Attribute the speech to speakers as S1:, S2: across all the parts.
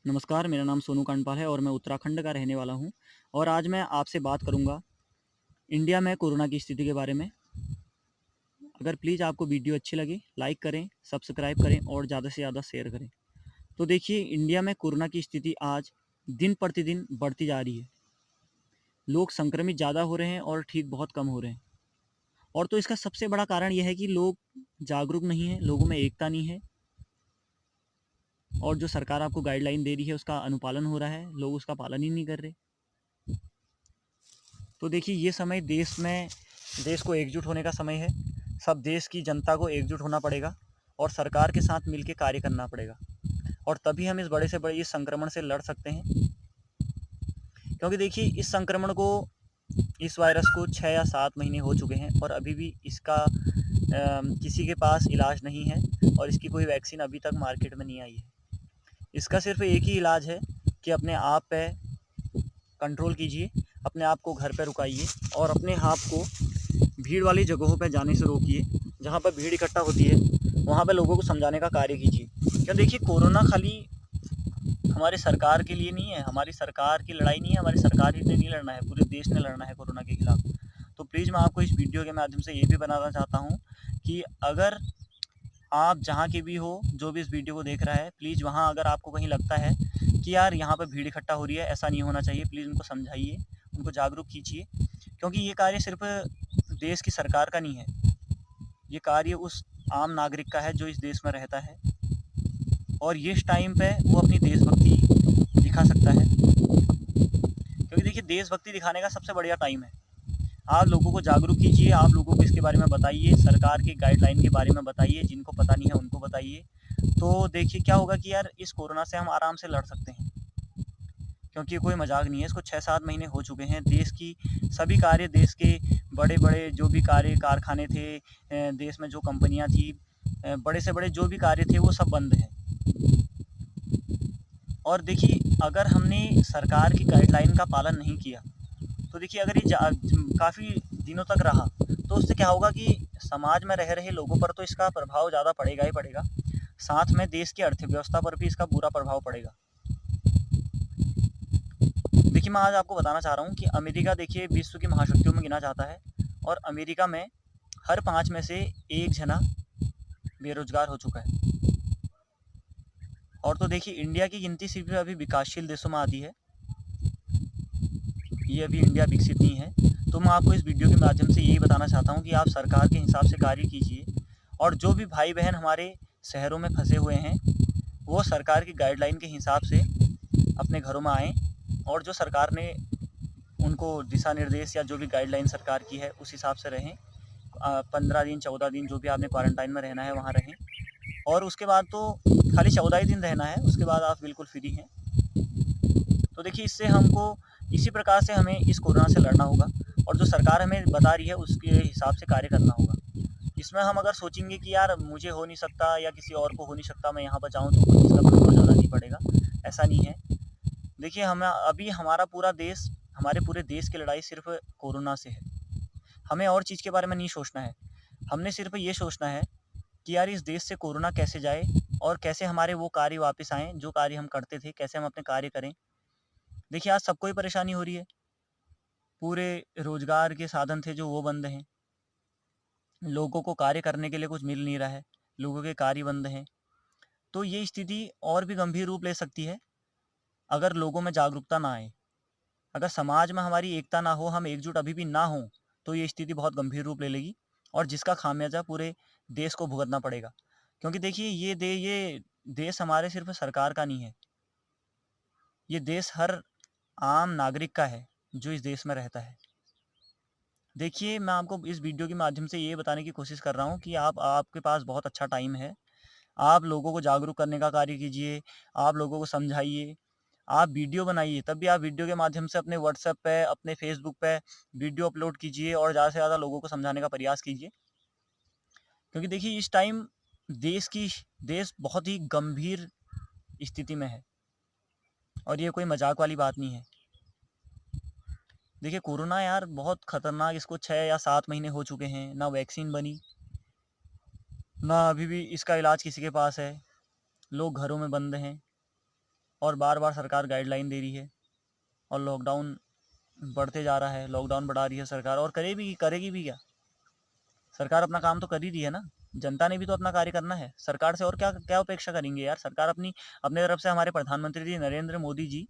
S1: नमस्कार, मेरा नाम सोनू कांडपाल है और मैं उत्तराखंड का रहने वाला हूँ और आज मैं आपसे बात करूँगा इंडिया में कोरोना की स्थिति के बारे में। अगर प्लीज़ आपको वीडियो अच्छी लगे, लाइक करें, सब्सक्राइब करें और ज़्यादा से ज़्यादा शेयर करें। तो देखिए, इंडिया में कोरोना की स्थिति आज दिन प्रतिदिन बढ़ती जा रही है। लोग संक्रमित ज़्यादा हो रहे हैं और ठीक बहुत कम हो रहे हैं। और तो इसका सबसे बड़ा कारण ये है कि लोग जागरूक नहीं हैं, लोगों में एकता नहीं है और जो सरकार आपको गाइडलाइन दे रही है, उसका अनुपालन हो रहा है, लोग उसका पालन ही नहीं कर रहे। तो देखिए, ये समय देश को एकजुट होने का समय है। सब देश की जनता को एकजुट होना पड़ेगा और सरकार के साथ मिलकर कार्य करना पड़ेगा और तभी हम इस बड़े से बड़े इस संक्रमण से लड़ सकते हैं। क्योंकि देखिए, इस वायरस को 6 या 7 महीने हो चुके हैं और अभी भी इसका किसी के पास इलाज नहीं है और इसकी कोई वैक्सीन अभी तक मार्केट में नहीं आई है। इसका सिर्फ एक ही इलाज है कि अपने आप पे कंट्रोल कीजिए, अपने आप को घर पे रुकाइए और अपने आप को भीड़ वाली जगहों पे जाने से रोकिए। जहाँ पर भीड़ इकट्ठा होती है, वहाँ पे लोगों को समझाने का कार्य कीजिए। क्या देखिए, कोरोना खाली हमारे सरकार के लिए नहीं है, हमारी सरकार की लड़ाई नहीं है, हमारी सरकार ही ने नहीं लड़ना है, पूरे देश ने लड़ना है कोरोना के खिलाफ। तो प्लीज़ मैं आपको इस वीडियो के माध्यम से ये भी बताना चाहता हूँ कि अगर आप जहाँ के भी हो, जो भी इस वीडियो को देख रहा है, प्लीज़ वहाँ अगर आपको कहीं लगता है कि यार यहाँ पर भीड़ इकट्ठा हो रही है, ऐसा नहीं होना चाहिए, प्लीज़ उनको समझाइए, उनको जागरूक कीजिए। क्योंकि ये कार्य सिर्फ देश की सरकार का नहीं है, ये कार्य उस आम नागरिक का है जो इस देश में रहता है और ये इस टाइम पे वो अपनी देशभक्ति दिखा सकता है। क्योंकि देखिए, देशभक्ति दिखाने का सबसे बढ़िया टाइम है। आप लोगों को जागरूक कीजिए, आप लोगों को इसके बारे में बताइए, सरकार की गाइडलाइन के बारे में बताइए, जिनको पता नहीं है उनको बताइए। तो देखिए क्या होगा कि यार इस कोरोना से हम आराम से लड़ सकते हैं, क्योंकि ये कोई मजाक नहीं है। इसको 6-7 महीने हो चुके हैं। देश की सभी कार्य, देश के बड़े बड़े जो भी कार्य कारखाने थे, देश में जो कंपनियां थी, बड़े से बड़े जो भी कार्य थे, वो सब बंद हैं। और देखिए, अगर हमने सरकार की गाइडलाइन का पालन नहीं किया तो देखिए, अगर ये काफ़ी दिनों तक रहा तो उससे क्या होगा कि समाज में रह रहे लोगों पर तो इसका प्रभाव ज़्यादा पड़ेगा ही पड़ेगा, साथ में देश की अर्थव्यवस्था पर भी इसका बुरा प्रभाव पड़ेगा। देखिए, मैं आज आपको बताना चाह रहा हूँ कि अमेरिका देखिए विश्व की महाशक्तियों में गिना जाता है और अमेरिका में हर 5 में से 1 जना बेरोजगार हो चुका है। और तो देखिए, इंडिया की गिनती सिर्फ अभी विकासशील देशों में आती है, ये अभी इंडिया विकसित नहीं है। तो मैं आपको इस वीडियो के माध्यम से यही बताना चाहता हूँ कि आप सरकार के हिसाब से कार्य कीजिए और जो भी भाई बहन हमारे शहरों में फंसे हुए हैं, वो सरकार की गाइडलाइन के हिसाब से अपने घरों में आएँ और जो सरकार ने उनको दिशा निर्देश या जो भी गाइडलाइन सरकार की है उस हिसाब से रहें। 15 दिन 14 दिन जो भी आपने क्वारंटाइन में रहना है वहाँ रहें और उसके बाद तो खाली 14 ही दिन रहना है, उसके बाद आप बिल्कुल फ्री हैं। तो देखिए, इसी प्रकार से हमें इस कोरोना से लड़ना होगा और जो सरकार हमें बता रही है उसके हिसाब से कार्य करना होगा। इसमें हम अगर सोचेंगे कि यार मुझे हो नहीं सकता या किसी और को हो नहीं सकता, मैं यहाँ पर जाऊँ तो कुछ इसका प्रभाव ज़्यादा नहीं पड़ेगा, ऐसा नहीं है। देखिए, हमें अभी हमारे पूरे देश की लड़ाई सिर्फ कोरोना से है। हमें और चीज़ के बारे में नहीं सोचना है, हमने सिर्फ ये सोचना है कि यार इस देश से कोरोना कैसे जाए और कैसे हमारे वो कार्य वापस आएँ जो कार्य हम करते थे, कैसे हम अपने कार्य करें। देखिए, आज सबको ही परेशानी हो रही है, पूरे रोजगार के साधन थे जो वो बंद हैं, लोगों को कार्य करने के लिए कुछ मिल नहीं रहा है, लोगों के कार्य बंद हैं। तो ये स्थिति और भी गंभीर रूप ले सकती है अगर लोगों में जागरूकता ना आए, अगर समाज में हमारी एकता ना हो, हम एकजुट अभी भी ना हों, तो ये स्थिति बहुत गंभीर रूप ले लेगी और जिसका खामियाजा पूरे देश को भुगतना पड़ेगा। क्योंकि देखिए, ये देश हमारे सिर्फ सरकार का नहीं है, ये देश हर आम नागरिक का है जो इस देश में रहता है। देखिए, मैं आपको इस वीडियो के माध्यम से ये बताने की कोशिश कर रहा हूँ कि आपके पास बहुत अच्छा टाइम है। आप लोगों को जागरूक करने का कार्य कीजिए, आप लोगों को समझाइए, आप वीडियो बनाइए, तब भी आप वीडियो के माध्यम से अपने व्हाट्सएप पे, अपने फेसबुक पे वीडियो अपलोड कीजिए और ज़्यादा से ज़्यादा लोगों को समझाने का प्रयास कीजिए। क्योंकि देखिए, इस टाइम देश बहुत ही गंभीर स्थिति में है और ये कोई मजाक वाली बात नहीं है। देखिए, कोरोना यार बहुत खतरनाक, इसको 6 या 7 महीने हो चुके हैं, ना वैक्सीन बनी, ना अभी भी इसका इलाज किसी के पास है, लोग घरों में बंद हैं और बार बार सरकार गाइडलाइन दे रही है और लॉकडाउन बढ़ते जा रहा है, लॉकडाउन बढ़ा रही है सरकार। और करेगी भी क्या? सरकार अपना काम तो कर ही रही है ना, जनता ने भी तो अपना कार्य करना है। सरकार से और क्या क्या अपेक्षा करेंगे यार? सरकार अपने तरफ से, हमारे प्रधानमंत्री जी नरेंद्र मोदी जी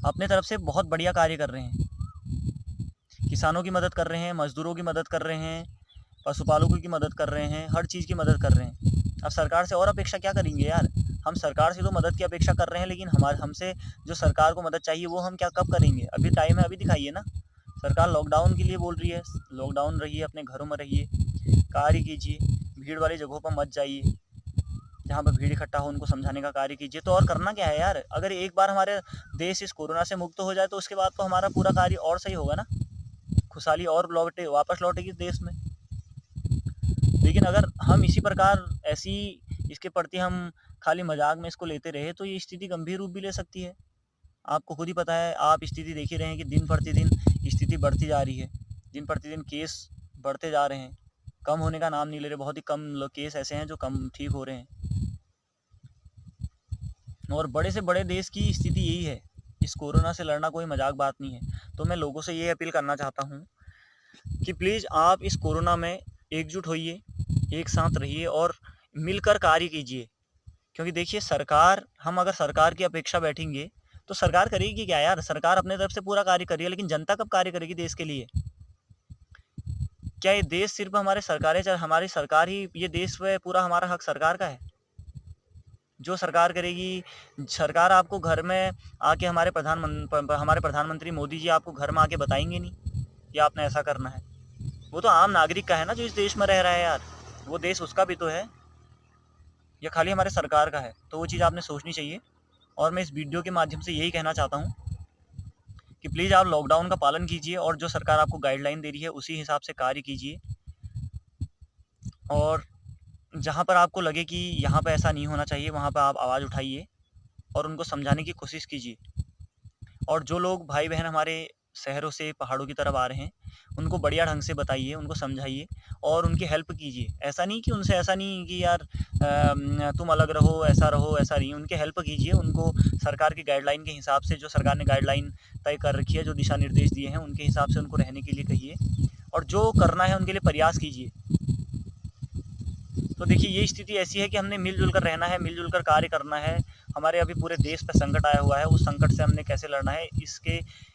S1: अपने तरफ से बहुत बढ़िया कार्य कर रहे हैं। किसानों की मदद कर रहे हैं, मजदूरों की मदद कर रहे हैं, पशुपालकों की मदद कर रहे हैं, हर चीज़ की मदद कर रहे हैं। अब सरकार से और अपेक्षा क्या करेंगे यार? हम सरकार से तो मदद की अपेक्षा कर रहे हैं, लेकिन हमसे जो सरकार को मदद चाहिए वो हम क्या कब करेंगे? अभी टाइम है, अभी दिखाइए ना। सरकार लॉकडाउन के लिए बोल रही है, लॉकडाउन रहिए, अपने घरों में रहिए, कार्य कीजिए, भीड़ वाली जगहों पर मत जाइए, जहाँ पर भीड़ इकट्ठा हो उनको समझाने का कार्य कीजिए। तो और करना क्या है यार? अगर एक बार हमारे देश इस कोरोना से मुक्त हो जाए तो उसके बाद तो हमारा पूरा कार्य और सही होगा ना, खुशहाली और वापस लौटेगी देश में। लेकिन अगर हम इसी प्रकार इसके प्रति हम खाली मजाक में इसको लेते रहे तो ये स्थिति गंभीर रूप भी ले सकती है। आपको खुद ही पता है, आप स्थिति देख ही रहे हैं कि दिन प्रतिदिन स्थिति बढ़ती जा रही है, दिन प्रतिदिन केस बढ़ते जा रहे हैं, कम होने का नाम नहीं ले रहे। बहुत ही कम केस ऐसे हैं जो कम ठीक हो रहे हैं। और बड़े से बड़े देश की स्थिति यही है। इस कोरोना से लड़ना कोई मजाक बात नहीं है। तो मैं लोगों से ये अपील करना चाहता हूँ कि प्लीज़ आप इस कोरोना में एकजुट होइए, एक साथ रहिए और मिलकर कार्य कीजिए। क्योंकि देखिए, हम अगर सरकार की अपेक्षा बैठेंगे तो सरकार करेगी क्या यार? सरकार अपने तरफ से पूरा कार्य कर रही है, लेकिन जनता कब कार्य करेगी देश के लिए? क्या ये देश सिर्फ हमारी सरकार ही, ये देश में पूरा हमारा हक सरकार का है? जो सरकार करेगी, सरकार आपको घर में आके, हमारे प्रधानमंत्री मोदी जी आपको घर में आके बताएंगे नहीं कि आपने ऐसा करना है। वो तो आम नागरिक का है ना जो इस देश में रह रहा है यार, वो देश उसका भी तो है, या खाली हमारे सरकार का है? तो वो चीज़ आपने सोचनी चाहिए। और मैं इस वीडियो के माध्यम से यही कहना चाहता हूँ कि प्लीज़ आप लॉकडाउन का पालन कीजिए और जो सरकार आपको गाइडलाइन दे रही है उसी हिसाब से कार्य कीजिए। और जहाँ पर आपको लगे कि यहाँ पे ऐसा नहीं होना चाहिए, वहाँ पे आप आवाज़ उठाइए और उनको समझाने की कोशिश कीजिए। और जो लोग भाई बहन हमारे शहरों से पहाड़ों की तरफ आ रहे हैं, उनको बढ़िया ढंग से बताइए, उनको समझाइए और उनकी हेल्प कीजिए। ऐसा नहीं कि यार तुम अलग रहो, ऐसा नहीं। उनकी हेल्प कीजिए, उनको सरकार की गाइडलाइन के हिसाब से, जो सरकार ने गाइडलाइन तय कर रखी है, जो दिशा निर्देश दिए हैं, उनके हिसाब से उनको रहने के लिए कहिए और जो करना है उनके लिए प्रयास कीजिए। तो देखिए, ये स्थिति ऐसी है कि हमने मिलजुल कर रहना है, मिलजुल कर कार्य करना है। हमारे अभी पूरे देश पर संकट आया हुआ है, उस संकट से हमने कैसे लड़ना है,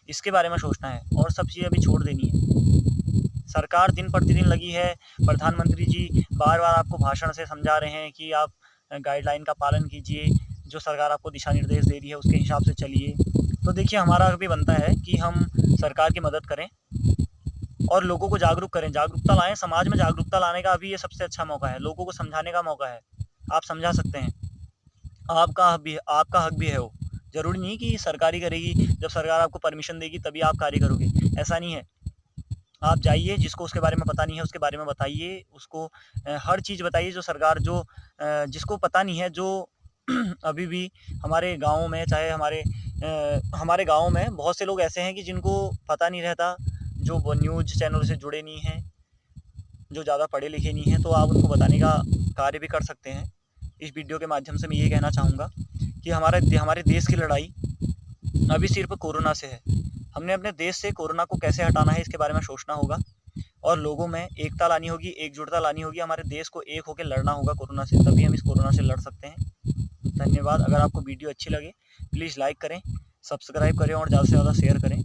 S1: इसके बारे में सोचना है और सब चीज़ें अभी छोड़ देनी है। सरकार दिन प्रतिदिन लगी है, प्रधानमंत्री जी बार बार आपको भाषण से समझा रहे हैं कि आप गाइडलाइन का पालन कीजिए, जो सरकार आपको दिशा निर्देश दे रही है उसके हिसाब से चलिए। तो देखिए, हमारा भी बनता है कि हम सरकार की मदद करें और लोगों को जागरूक करें, जागरूकता लाएं। समाज में जागरूकता लाने का अभी ये सबसे अच्छा मौका है, लोगों को समझाने का मौका है। आप समझा सकते हैं, आपका हक भी है वो। ज़रूरी नहीं कि सरकार ही करेगी, जब सरकार आपको परमिशन देगी तभी आप कार्य करोगे, ऐसा नहीं है। आप जाइए, जिसको उसके बारे में पता नहीं है उसके बारे में बताइए, उसको हर चीज़ बताइए। जिसको पता नहीं है, जो अभी भी हमारे गाँव में, चाहे हमारे गाँव में बहुत से लोग ऐसे हैं कि जिनको पता नहीं रहता, जो वो न्यूज़ चैनल से जुड़े नहीं हैं, जो ज़्यादा पढ़े लिखे नहीं हैं, तो आप उनको बताने का कार्य भी कर सकते हैं। इस वीडियो के माध्यम से मैं ये कहना चाहूँगा कि हमारे देश की लड़ाई अभी सिर्फ कोरोना से है। हमने अपने देश से कोरोना को कैसे हटाना है इसके बारे में सोचना होगा और लोगों में एकता लानी होगी, एकजुटता लानी होगी। हमारे देश को एक होकर लड़ना होगा कोरोना से, तभी हम इस कोरोना से लड़ सकते हैं। धन्यवाद। अगर आपको वीडियो अच्छी लगे प्लीज़ लाइक करें, सब्सक्राइब करें और ज़्यादा से ज़्यादा शेयर करें।